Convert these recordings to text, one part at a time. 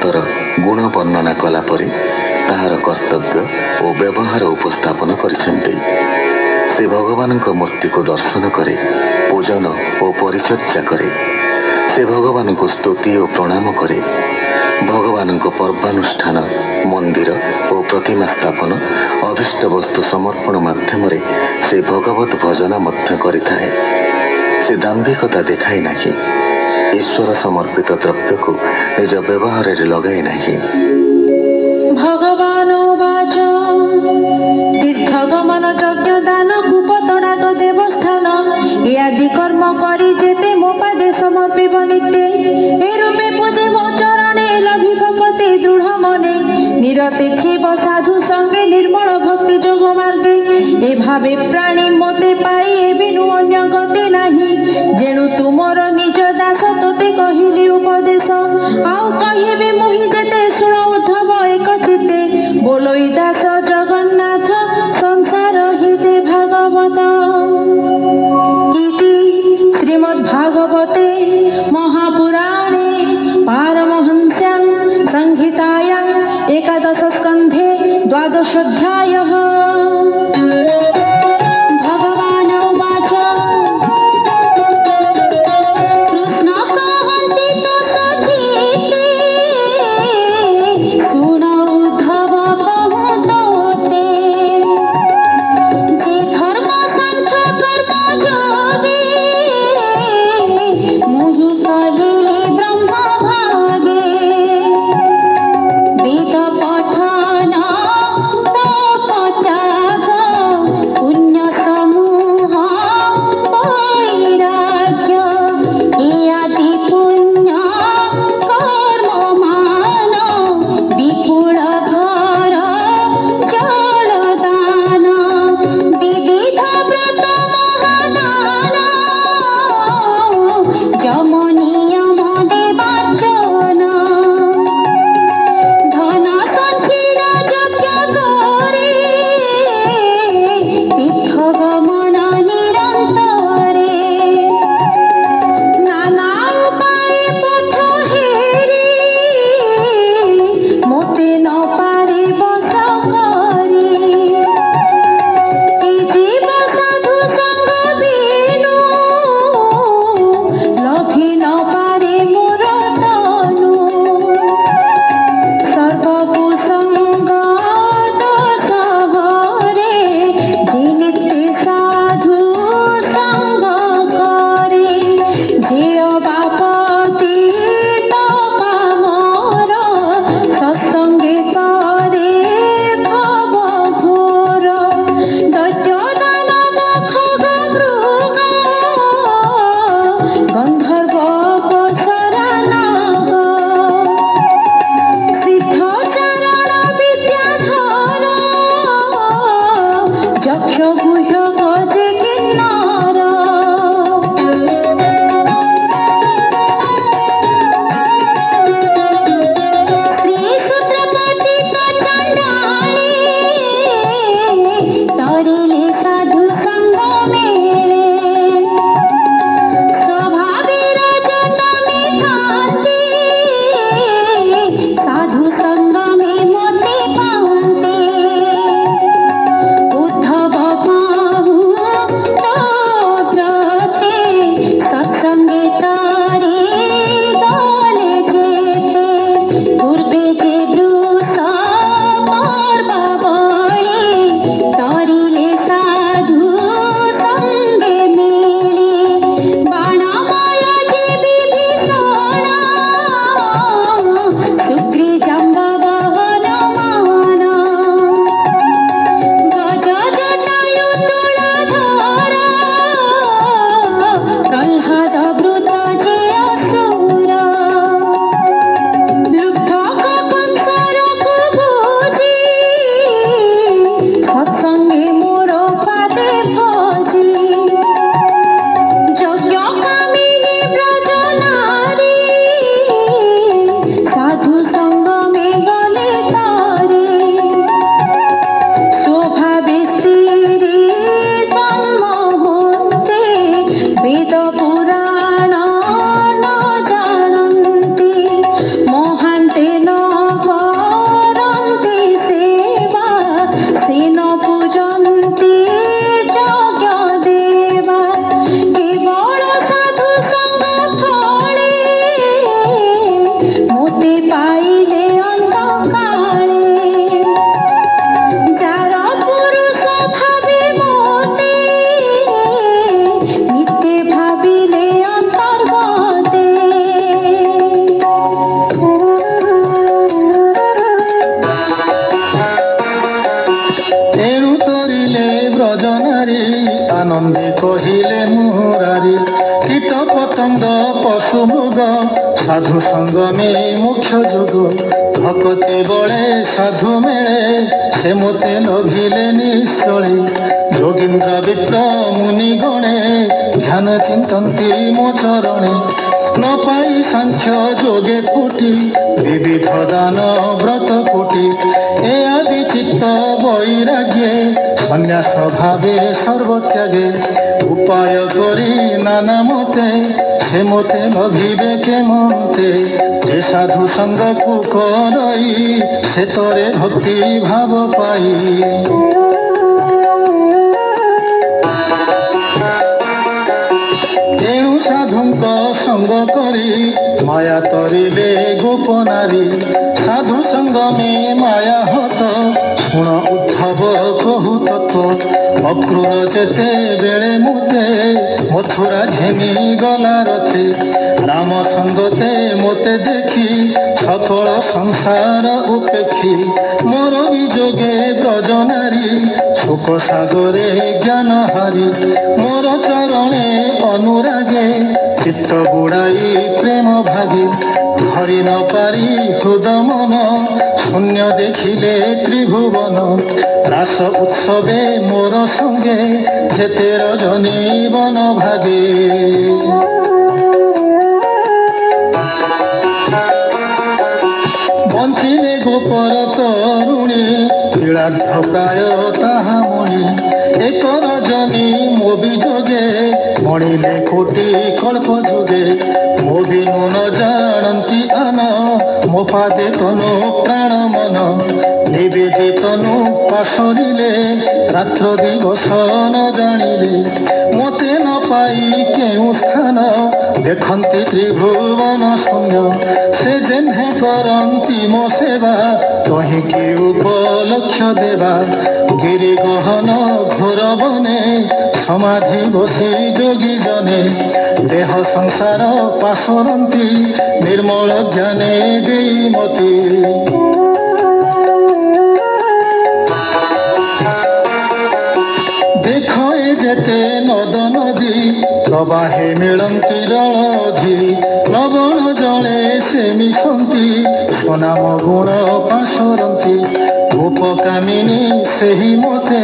ଭକ୍तर गुण वर्णना कलापरे ताहार कर्तव्य और व्यवहार उपस्थापन करिसेंते। से भगवान मूर्ति को दर्शन करे, पूजन और परिचर्या करे। से भगवान को स्तुति और प्रणाम करे। भगवान को पर्वानुष्ठान, मंदिर और प्रतिमा स्थापन, अभिष्ट वस्तु समर्पण माध्यम से भगवत भजन मध्य करिथाए। से दाम्भिकता देखाई नाही, ईश्वर समर्पित द्रव्य को निज व्यवहार लगाई नाही। भगवान वाच तीर्थगमन यज्ञ दान कूप तड़ाक देवस्थान आदि कर्म करी जेते मो पादे समर्पिब नित्य। ए रूपे पूजे मो चरणे लभि भक्ति दृढ़ मने निरते थिब साधु संगे निर्मल भक्ति जोग मार्गे। ए भावे प्राणी मते पाई ए बिनु अन्य गति नाही। जेणु तुमर निज दास तोते कहिली उपदेश आउ कहिबे मोहि जेते शुण उद्धव एक चित्ते। बोलोई दास जगन्नाथ संसार हिते भागवत। इति श्रीमद्भागवते महापुराणे पारमहंस्यां संहितायां एकादश स्कन्धे 12ोऽध्यायः। भगवान् उवाच कृष्ण कहन्ति तो सचेते सुन उद्धव कहतोते। जे धर्म सांख्य कर्म जोगे मुहि कहिले ब्रह्म भागे। वेद पठन तप মৃগ সাধু সঙ্গমে মুখ্য যোগ ভকতে বଳେ সাধু মেଳେ সে মতে লভিলে নিশ্চলে যোগীন্দ্র বিপ্র মুনি গণে ধ্যান চিন্তন্তি মো চরণে ন পাই সাংখ্য যোগে ফুটি বিবিধ দান ব্রত কোটি এ আদি চিত্ত বৈরাগ্যে সন্ন্যাস ভাবে সর্বত্যাগে উপায় করি নানা মতে সে মতে লভিবে কেমন্তে যে সাধু সঙ্গকু করই সে তরে ভক্তি ভাব পাই তেଣୁ ସାଧୁଙ୍କ ସଙ୍ଗ କରି ମାୟା ତରିଲେ ଗୋପ ନାରୀ ସାଧୁ ସଙ୍ଗମେ ମାୟା ହତ ଶୁଣ ଉଦ୍ଧବ କହୁ ତତ୍ତ୍ୱ ଅକ୍ରୂର ଯେତେବେଳେ ମୋତେ ମଥୁରା ଘେନି ଗଲା ରଥେ ରାମ ସଙ୍ଗତେ ମୋତେ ଦେଖି ସକଳ ସଂସାର ଉପେକ୍ଷୀ ମୋର ବିଯୋଗେ ବ୍ରଜ ନାରୀ ଶୋକ ସାଗରେ ଜ୍ଞାନ ହାରି ମୋର ଚରଣେ ଅନୁରାগে চিত্ত বুড়াই প্রেম ভাগে ধরি ন পারি হৃদ মন শূন্য দেখিলে ত্রিভুবন রাস উৎসবে মোর সঙ্গে যেতে রজনী বন ভাগে বঞ্চিলে গোপর তরুণী ক্রীড়ার্ধ প্রায় তাহা মণি এক রজনী ମୋ ବିଯୋଗେ ମଣିଲେ କୋଟି କଳ୍ପ ଯୁଗେ ମୋ ବିନୁ ନ ଜାଣନ୍ତି ଆନ ମୋ ପାଦେ ତନୁ ପ୍ରାଣ ମନ ନିବେଦି ତନୁ ପାଶରିଲେ ରାତ୍ର ଦିବସ ନ ଜାଣିଲେ ମୋତେ ନ ପାଇ କେଉଁ ସ୍ଥାନ ଦେଖନ୍ତି ତ୍ରିଭୁବନ ଶୂନ୍ୟ ସେ ଯେହ୍ନେ କରନ୍ତି ମୋ ସେବା କହିକି ଉପଲକ୍ଷ ଦେବା ଗିରି ଗହନ ଘୋର ବନେ সমাধি বসি যোগী জনে দেহ সংসার পাশরন্তি নির্মল জ্ঞানে দেই মতি দেখ এ যেতে নদ নদী প্রবাহে মিলন্তি রলধি লবণ জলে সে মিশন্তি সুনাম গুণ পাশরন্তি গোপকামিনী ସେହି ମତେ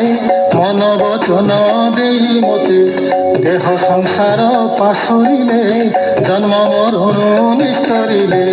ମନ ବଚନ ଦେଇ ମତେ ଦେହ ସଂସାର ପାଶରିଲେ ଜନ୍ମ ମରଣ ନିସ୍ତରିଲେ